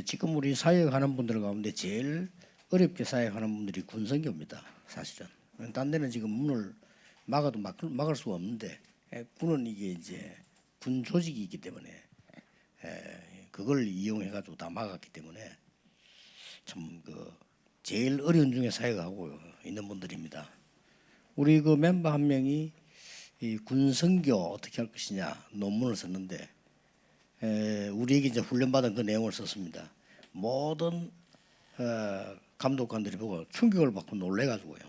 지금 우리 사역하는 분들 가운데 제일 어렵게 사역하는 분들이 군선교입니다. 사실은 딴 데는 지금 문을 막아도 막을 수가 없는데 군은 이게 이제 군 조직이기 때문에 그걸 이용해 가지고 다 막았기 때문에 참 제일 어려운 중에 사역하고 있는 분들입니다. 우리 그 멤버 한 명이 이 군선교 어떻게 할 것이냐 논문을 썼는데 우리에게 이제 훈련받은 그 내용을 썼습니다. 모든 감독관들이 보고 충격을 받고 놀래가지고요.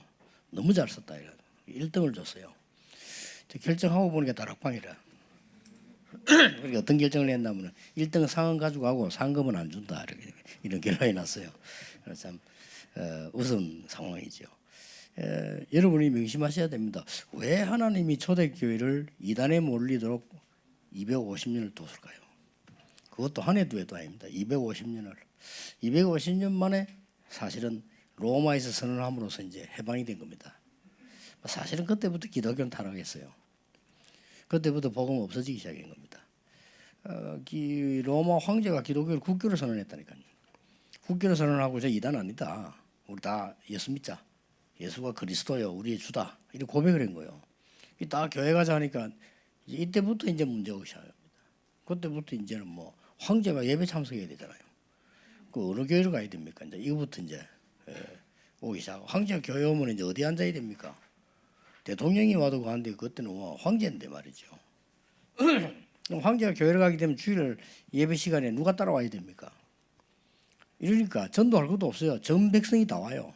너무 잘 썼다 이래. 1등을 줬어요. 결정하고 보니까 다락방이라. 그러니까 어떤 결정을 했냐면 1등 상은 가지고 가고 상금은 안 준다 이런 결론이 났어요. 그래서 참 우스운 상황이죠. 여러분이 명심하셔야 됩니다. 왜 하나님이 초대교회를 이단에 몰리도록 250년을 뒀을까요? 그것도 한 해 두 해도 아닙니다. 250년 만에 사실은 로마에서 선언함으로써 이제 해방이 된 겁니다. 사실은 그때부터 기독교는 타락했어요. 그때부터 복음 없어지기 시작한 겁니다. 로마 황제가 기독교를 국교로 선언했다니까요. 국교로 선언하고 저 이단 아니다. 우리 다 예수 믿자. 예수가 그리스도요, 우리의 주다. 이렇게 고백을 한 거예요. 다 교회 가자 하니까 이때부터 이제 문제가 오기 시작합니다. 그때부터 이제는 뭐 황제가 예배 참석해야 되잖아요. 그 어느 교회로 가야 됩니까? 이제 이거부터 이제 오기 시작. 황제가 교회 오면 이제 어디 앉아야 됩니까? 대통령이 와도 가는데 그때는 황제인데 말이죠. 황제가 교회를 가게 되면 주일 예배 시간에 누가 따라와야 됩니까? 이러니까 전도할 것도 없어요. 전 백성이 다 와요.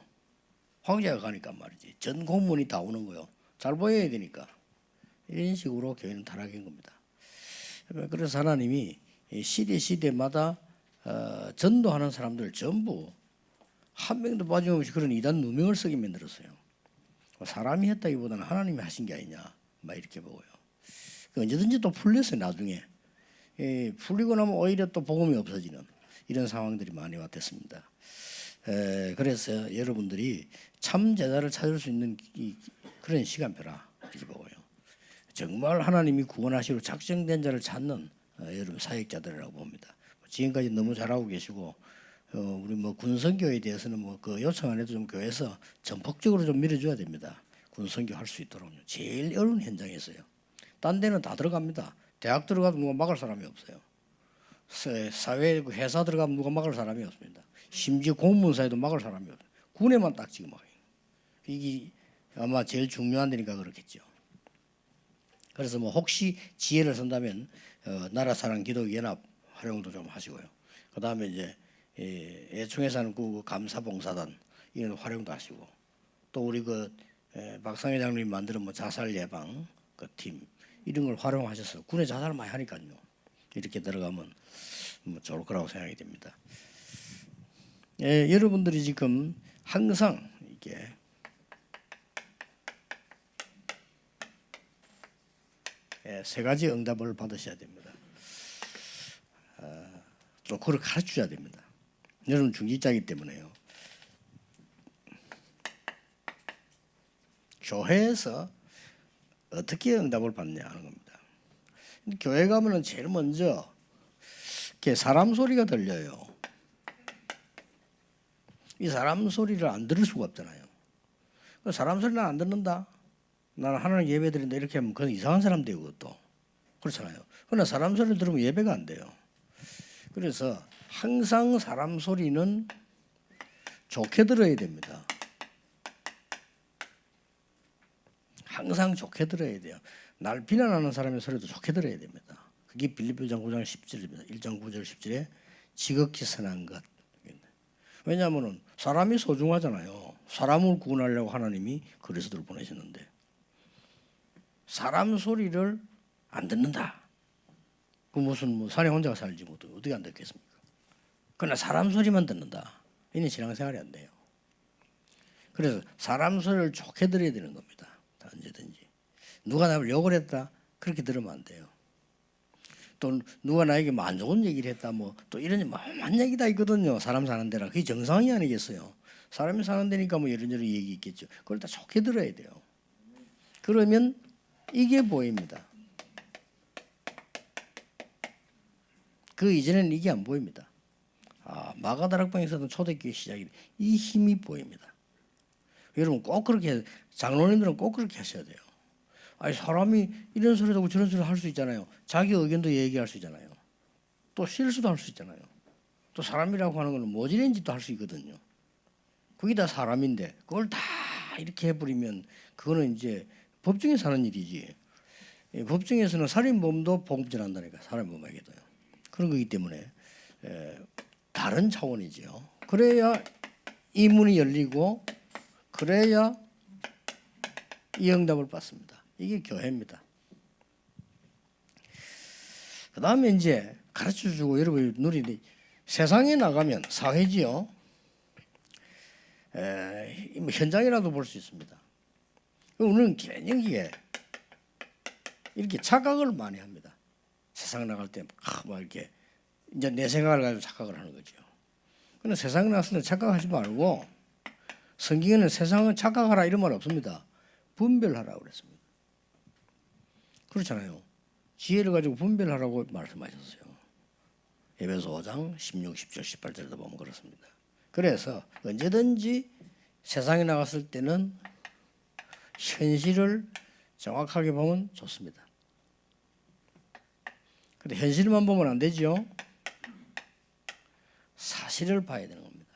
황제가 가니까 말이지. 전 공문이 다 오는 거요. 잘 보여야 되니까. 이런 식으로 교회는 타락한 겁니다. 그래서 하나님이 시대마다 전도하는 사람들 전부 한 명도 빠짐없이 그런 이단 누명을 쓰게 만들었어요. 사람이 했다기보다는 하나님이 하신 게 아니냐 막 이렇게 보고요. 언제든지 또 풀렸어요. 나중에 풀리고 나면 오히려 또 복음이 없어지는 이런 상황들이 많이 왔댔습니다. 그래서 여러분들이 참 제자를 찾을 수 있는 그런 시간표라 이렇게 보고요. 정말 하나님이 구원하시러 작정된 자를 찾는 여러분 사역자들이라고 봅니다. 지금까지 너무 잘하고 계시고 우리 뭐 군선교에 대해서는 뭐 그 요청 안 해도 좀 교회에서 전폭적으로 좀 밀어줘야 됩니다. 군선교 할 수 있도록 제일 어려운 현장에서요. 딴 데는 다 들어갑니다. 대학 들어가도 누가 막을 사람이 없어요. 사회 회사 들어가면 누가 막을 사람이 없습니다. 심지어 공무원사에도 막을 사람이 없어요. 군에만 딱 지금 막아요. 이게 아마 제일 중요한 데니까 그렇겠죠. 그래서 뭐 혹시 지혜를 쓴다면 나라사랑 기독연합 활용도 좀 하시고요. 그 다음에 이제 애청에서 하는 그 감사봉사단 이런 활용도 하시고 또 우리 박상 회장님이 만드는 뭐 자살 예방 그 팀 이런 걸 활용하셔서 군에 자살을 많이 하니까요. 이렇게 들어가면 뭐 좋을 거라고 생각이 됩니다. 여러분들이 지금 항상 이게 세 가지 응답을 받으셔야 됩니다. 또 그걸 가르쳐줘야 됩니다. 여러분 중직자이기 때문에요. 교회에서 어떻게 응답을 받냐 하는 겁니다. 교회 가면은 제일 먼저 이렇게 사람 소리가 들려요. 이 사람 소리를 안 들을 수가 없잖아요. 사람 소리는 안 듣는다. 나는 하나님 예배 드린다 이렇게 하면 그건 이상한 사람 되고 그것도 그렇잖아요. 그러나 사람 소리를 들으면 예배가 안 돼요. 그래서 항상 사람 소리는 좋게 들어야 됩니다. 항상 좋게 들어야 돼요. 날 비난하는 사람의 소리도 좋게 들어야 됩니다. 그게 빌립보전 9장 10절입니다. 1장 9절 10절에 지극히 선한 것. 왜냐하면 사람이 소중하잖아요. 사람을 구원하려고 하나님이 그리스도를 보내셨는데 사람 소리를 안 듣는다. 그 무슨 뭐 산에 혼자 살지 뭐 어떻게 안 듣겠습니까? 그러나 사람 소리만 듣는다. 이는 신앙생활이 안 돼요. 그래서 사람 소리를 좋게 들어야 되는 겁니다. 언제든지 누가 나를 욕을 했다 그렇게 들으면 안 돼요. 또 누가 나에게 뭐 안 좋은 얘기를 했다 뭐 또 이런 만한 얘기다 있거든요. 사람 사는 데라 그게 정상이 아니겠어요. 사람이 사는 데니까 뭐 이런저런 얘기 있겠죠. 그걸 다 좋게 들어야 돼요. 그러면 이게 보입니다. 그 이전에는 이게 안 보입니다. 마가다락방에서는 초대교회 시작이 이 힘이 보입니다. 여러분 꼭 그렇게 장로님들은 꼭 그렇게 하셔야 돼요. 아니 사람이 이런 소리도 하고 저런 소리도 할 수 있잖아요. 자기 의견도 얘기할 수 있잖아요. 또 실수도 할 수 있잖아요. 또 사람이라고 하는 건 모질인 짓도 할 수 있거든요. 그게 다 사람인데 그걸 다 이렇게 해버리면 그거는 이제 법정에서 하는 일이지. 법정에서는 살인범도 복음전한다니까 살인범에게도요. 그런 거기 때문에 다른 차원이지요. 그래야 이 문이 열리고 그래야 이 응답을 받습니다. 이게 교회입니다. 그 다음에 이제 가르쳐주고 여러분이 누리는 세상에 나가면 사회지요. 뭐 현장이라도 볼 수 있습니다. 우리는 개념이게 이렇게 착각을 많이 합니다. 세상 나갈 때 막 이렇게 이제 내 생각을 가지고 착각을 하는 거죠. 그런데 세상 나갔을 때 착각하지 말고 성경에는 세상은 착각하라 이런 말 없습니다. 분별하라고 그랬습니다. 그렇잖아요. 지혜를 가지고 분별하라고 말씀하셨어요. 에베소 5장 16, 17, 18절에도 보면 그렇습니다. 그래서 언제든지 세상에 나갔을 때는 현실을 정확하게 보면 좋습니다. 근데 현실만 보면 안 되죠. 사실을 봐야 되는 겁니다.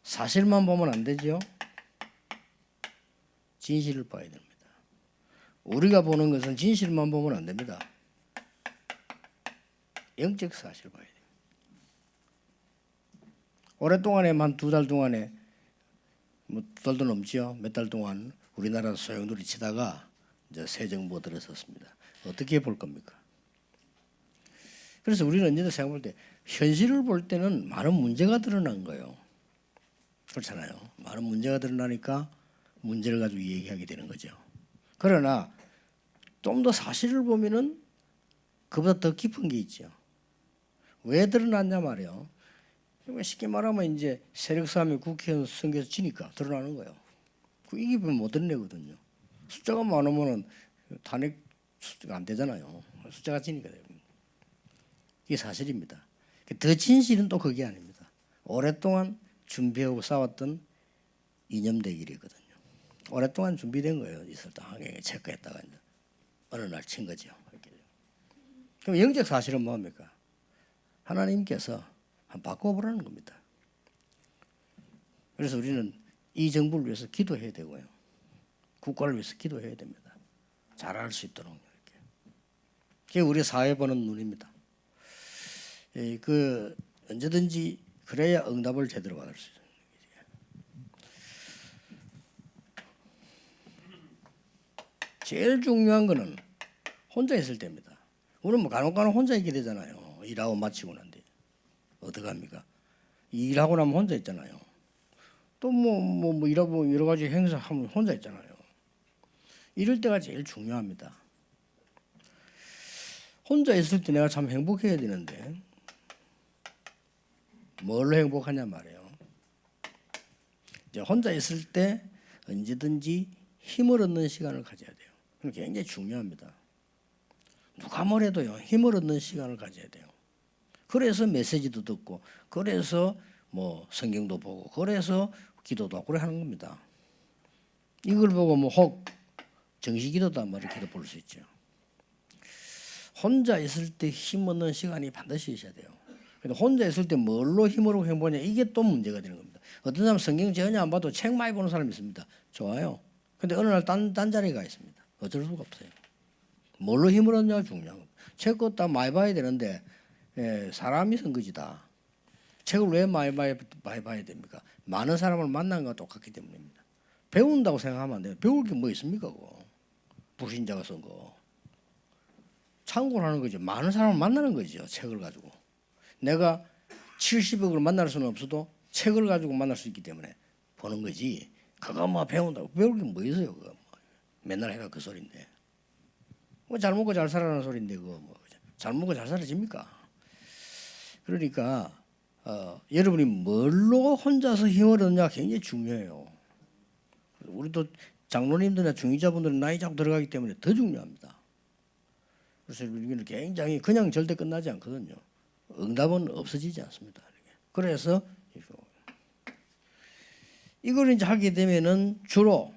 사실만 보면 안 되죠. 진실을 봐야 됩니다. 우리가 보는 것은 진실만 보면 안 됩니다. 영적 사실을 봐야 돼요. 오랫동안에 한 2달 동안에 뭐 2달도 넘죠. 몇 달 동안 우리나라 소용돌이 치다가 이제 새 정부가 들어섰습니다. 어떻게 볼 겁니까? 그래서 우리는 언제나 생각할 때 현실을 볼 때는 많은 문제가 드러난 거예요. 그렇잖아요. 많은 문제가 드러나니까 문제를 가지고 얘기하게 되는 거죠. 그러나 좀 더 사실을 보면은 그보다 더 깊은 게 있죠. 왜 드러났냐 말이에요. 쉽게 말하면 이제 세력 싸움이 국회의원 선거에서 지니까 드러나는 거예요. 이기면 못 드러내거든요. 숫자가 많으면은 탄핵 숫자가 안 되잖아요. 숫자가 지니까 돼요. 이게 사실입니다. 더 진실은 또 그게 아닙니다. 오랫동안 준비하고 싸웠던 이념 대결이거든요. 오랫동안 준비된 거예요. 있었다 항해에 체크했다가 어느 날 친 거죠. 그럼 영적 사실은 뭡니까? 하나님께서 한번 바꿔보라는 겁니다. 그래서 우리는 이 정부를 위해서 기도해야 되고요. 국가를 위해서 기도해야 됩니다. 잘할 수 있도록 이렇게. 그게 우리 사회 보는 눈입니다. 그 언제든지 그래야 응답을 제대로 받을 수 있어요. 제일 중요한 거는 혼자 있을 때입니다. 우리는 뭐 간혹 혼자 있게 되잖아요. 일하고 마치고 난데 어떡합니까? 일하고 나면 혼자 있잖아요. 또 뭐 일하고 여러 가지 행사하면 혼자 있잖아요. 이럴 때가 제일 중요합니다. 혼자 있을 때 내가 참 행복해야 되는데 뭘로 행복하냐 말이에요. 이제 혼자 있을 때 언제든지 힘을 얻는 시간을 가져야 돼요. 그건 굉장히 중요합니다. 누가 뭐래도요 힘을 얻는 시간을 가져야 돼요. 그래서 메시지도 듣고 그래서 뭐 성경도 보고 그래서 기도도 하고 그래 하는 겁니다. 이걸 보고 뭐 혹 정시기도다 뭐 이렇게도 볼 수 있죠. 혼자 있을 때 힘 얻는 시간이 반드시 있어야 돼요. 근데 혼자 있을 때 뭘로 힘을 얻고 행복하냐 이게 또 문제가 되는 겁니다. 어떤 사람 성경 전혀 안 봐도 책 많이 보는 사람이 있습니다. 좋아요. 근데 어느 날 딴 자리에 가 있습니다. 어쩔 수가 없어요. 뭘로 힘을 얻냐가 중요한 겁니다. 책 다 많이 봐야 되는데 사람이 선거지다. 책을 왜 많이 봐야 됩니까? 많은 사람을 만난 것과 똑같기 때문입니다. 배운다고 생각하면 안 돼요. 배울 게 뭐 있습니까? 그거. 불신자가 쓴 거. 참고를 하는 거죠. 많은 사람을 만나는 거죠. 책을 가지고. 내가 70억을 만날 수는 없어도 책을 가지고 만날 수 있기 때문에 보는 거지. 그거 뭐 배운다고. 배울 게 뭐 있어요. 그거. 맨날 해가 그 소리인데. 뭐 잘 먹고 잘 살아라는 소리인데 그거 뭐 잘 먹고 잘 살아집니까? 그러니까 여러분이 뭘로 혼자서 힘을 얻느냐가 굉장히 중요해요. 우리도 장로님들이나 중위자분들은 나이 자꾸 들어가기 때문에 더 중요합니다. 그래서 우리는 굉장히 그냥 절대 끝나지 않거든요. 응답은 없어지지 않습니다. 그래서 이걸 이제 하게 되면은 주로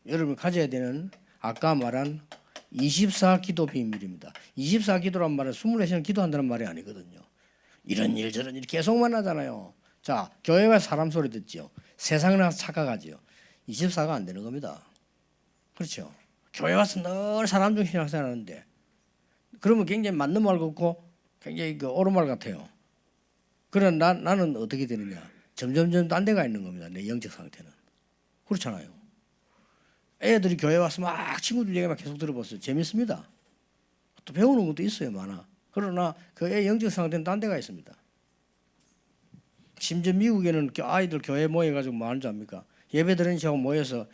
여러분이 가져야 되는 아까 말한 24기도 비밀입니다. 24기도란 말은 24시간 기도한다는 말이 아니거든요. 이런 일 저런 일 계속 만나잖아요. 자, 교회가 사람 소리 듣지요. 세상이나 착각하지요. 24가 안 되는 겁니다. 그렇죠. 교회 와서 늘 사람 중심 신앙생활하는데 그러면 굉장히 맞는 말 같고 굉장히 그 옳은 말 같아요. 그러나 나는 어떻게 되느냐. 점점점 딴 데가 있는 겁니다. 내 영적 상태는. 그렇잖아요. 애들이 교회 와서 막 친구들 얘기만 계속 들어봤어요. 재밌습니다. 또 배우는 것도 있어요. 많아. 그러나 그 애 영적 상태는 딴 데가 있습니다. 심지어 미국에는 아이들 교회 모여가지고 뭐 하는 줄 압니까? 예배 드리는 시하고 모여서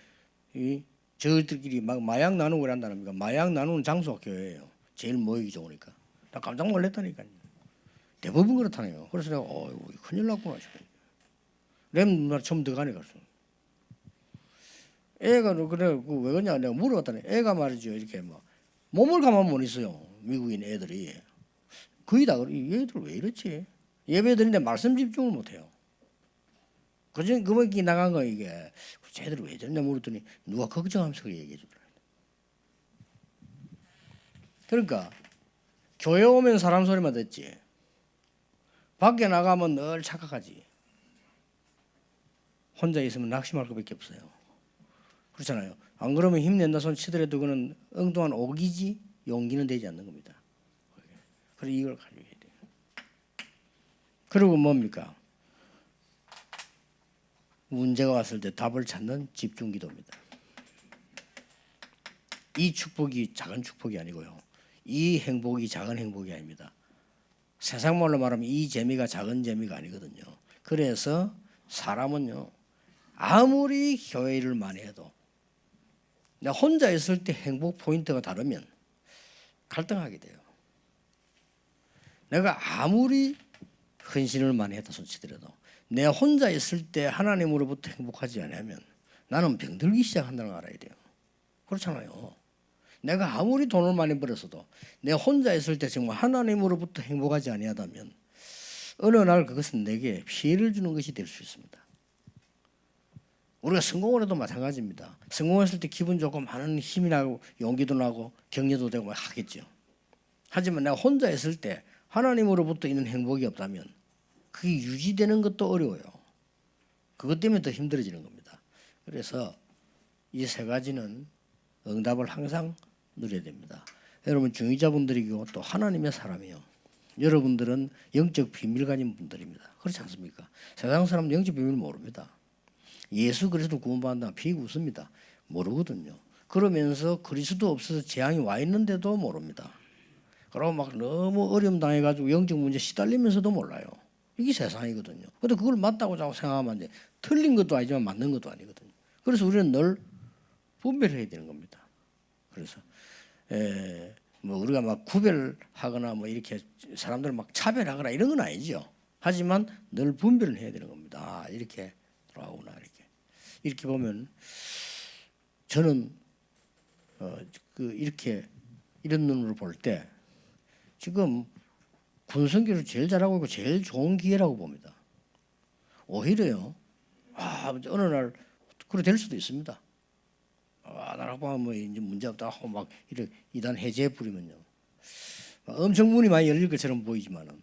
저들끼리 막 마약 나누고 그런다니까. 마약 나누는 장소가 교회예요. 제일 모이기 좋으니까. 나 깜짝 놀랐다니까요. 대부분 그렇다네요. 그래서 내가 큰일 났구나 싶어요. 램 누나 처음 들어가네 가서. 애가 그래 왜 그러냐 내가 물어봤더니 애가 말이죠 이렇게 막 몸을 가만 못 있어요. 미국인 애들이 거의 다 그래. 얘들 왜 이렇지? 예배 드리는데 말씀 집중을 못 해요. 그분이 나간 거 이게 쟤들 왜 저러냐 물었더니 누가 걱정하면서 그 얘기해 주더라. 그러니까 교회 오면 사람 소리만 듣지. 밖에 나가면 늘 착각하지. 혼자 있으면 낙심할 것밖에 없어요. 그렇잖아요. 안 그러면 힘낸다 손 치더라도 그는 엉뚱한 오기지 용기는 되지 않는 겁니다. 그래서 이걸 가져야 돼요. 그리고 뭡니까? 문제가 왔을 때 답을 찾는 집중기도입니다. 이 축복이 작은 축복이 아니고요. 이 행복이 작은 행복이 아닙니다. 세상 말로 말하면 이 재미가 작은 재미가 아니거든요. 그래서 사람은요. 아무리 교회 일을 많이 해도 내가 혼자 있을 때 행복 포인트가 다르면 갈등하게 돼요. 내가 아무리 헌신을 많이 했다 손치더라도 내 혼자 있을 때 하나님으로부터 행복하지 않으면 나는 병들기 시작한다는 걸 알아야 돼요. 그렇잖아요. 내가 아무리 돈을 많이 벌었어도 내 혼자 있을 때 정말 하나님으로부터 행복하지 아니하다면 어느 날 그것은 내게 피해를 주는 것이 될 수 있습니다. 우리가 성공을 해도 마찬가지입니다. 성공했을 때 기분 좋고 많은 힘이 나고 용기도 나고 격려도 되고 하겠죠. 하지만 내가 혼자 있을 때 하나님으로부터 있는 행복이 없다면 그게 유지되는 것도 어려워요. 그것 때문에 더 힘들어지는 겁니다. 그래서 이 세 가지는 응답을 항상 누려야 됩니다. 여러분 중위자분들이고 또 하나님의 사람이요. 여러분들은 영적 비밀 가진 분들입니다. 그렇지 않습니까? 세상 사람은 영적 비밀을 모릅니다. 예수 그리스도 구원받는다 비웃습니다. 모르거든요. 그러면서 그리스도 없어서 재앙이 와 있는데도 모릅니다. 그러고 막 너무 어려움 당해가지고 영적 문제 시달리면서도 몰라요. 이게 세상이거든요. 근데 그걸 맞다고 자꾸 생각하면 이제 틀린 것도 아니지만 맞는 것도 아니거든요. 그래서 우리는 늘 분별해야 되는 겁니다. 그래서 뭐 우리가 막 구별하거나 뭐 이렇게 사람들 막 차별하거나 이런 건 아니죠. 하지만 늘 분별을 해야 되는 겁니다. 아, 이렇게 돌아오구나 이렇게 보면 저는 이렇게 이런 눈으로 볼 때 지금 군성교를 제일 잘하고 있고 제일 좋은 기회라고 봅니다. 오히려요. 어느 날 그래 될 수도 있습니다. 나라고 보면 뭐 이제 문제 없다 하고 막 이렇게 이단 해제해 버리면요. 엄청 문이 많이 열릴 것처럼 보이지만은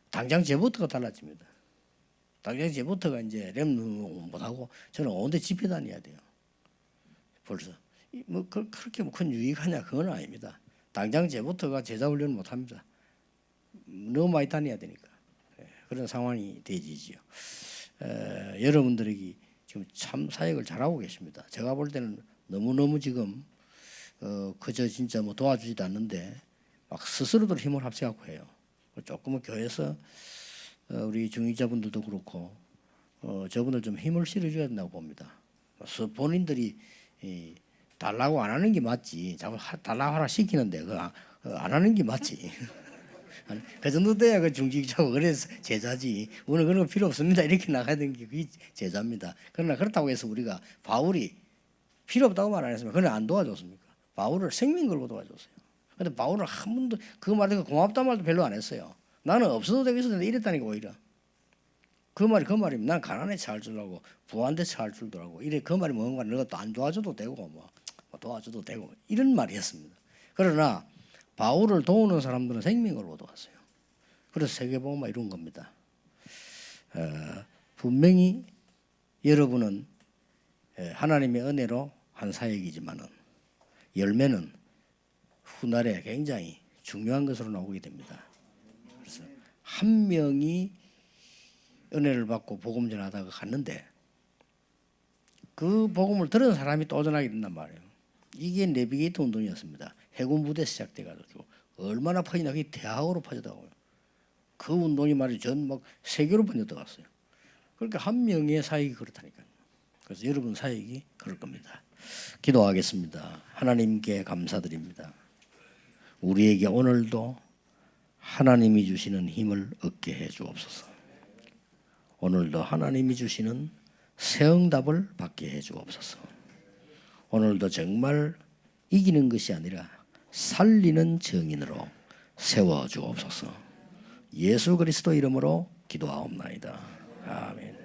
당장 제부터가 달라집니다. 당장 제부터가 이제 렘는 못하고 저는 온데 집회 다녀야 돼요. 벌써 뭐 그렇게 뭐 큰 유익하냐 그건 아닙니다. 당장 제부터가 제자 훈련을 못합니다. 너무 많이 다녀야 되니까 그런 상황이 되지요. 여러분들에게 지금 참 사역을 잘하고 계십니다. 제가 볼 때는 너무너무 지금 그저 진짜 뭐 도와주지도 않는데 막 스스로도 힘을 합쳐갖고 해요. 조금은 교회에서 우리 중위자분들도 그렇고 저분들 좀 힘을 실어줘야 된다고 봅니다. 본인들이 달라고 안 하는 게 맞지. 자꾸 달라고 하라 시키는데 안 하는 게 맞지. 그 정도 돼야 그 중직자고 그래서 제자지. 오늘 그런 거 필요 없습니다. 이렇게 나가야 되는 게 그게 제자입니다. 그러나 그렇다고 해서 우리가 바울이 필요 없다고 말 안 했습니다. 그는 안 도와줬습니까? 바울을 생명 걸고 도와줬어요. 근데 바울은 한 번도 그 말에 고맙다 말도 별로 안 했어요. 나는 없어도 되겠었는데 이랬다니까 오히려. 그 말이면 난 가난에 처할 줄 알고 부한테 처할 줄도 알고 이래 그 말이 뭔가 너가 또 안 도와줘도 되고 뭐 도와줘도 되고 이런 말이었습니다. 그러나 바울을 도우는 사람들은 생명을 얻어왔어요. 그래서 세계복음화 이룬 겁니다. 분명히 여러분은 하나님의 은혜로 한 사역이지만은 열매는 훗날에 굉장히 중요한 것으로 나오게 됩니다. 그래서 한 명이 은혜를 받고 복음 전하다가 갔는데 그 복음을 들은 사람이 또 전하게 된단 말이에요. 이게 내비게이터 운동이었습니다. 해군 부대 시작돼가지고 얼마나 퍼지나 그게 대학으로 퍼졌다고요. 그 운동이 말이 전 막 세계로 번져들어갔어요. 그러니까 한 명의 사역이 그렇다니까요. 그래서 여러분 사역이 그럴 겁니다. 기도하겠습니다. 하나님께 감사드립니다. 우리에게 오늘도 하나님이 주시는 힘을 얻게 해 주옵소서. 오늘도 하나님이 주시는 새 응답을 받게 해 주옵소서. 오늘도 정말 이기는 것이 아니라 살리는 증인으로 세워 주옵소서. 예수 그리스도 이름으로 기도하옵나이다. 아멘.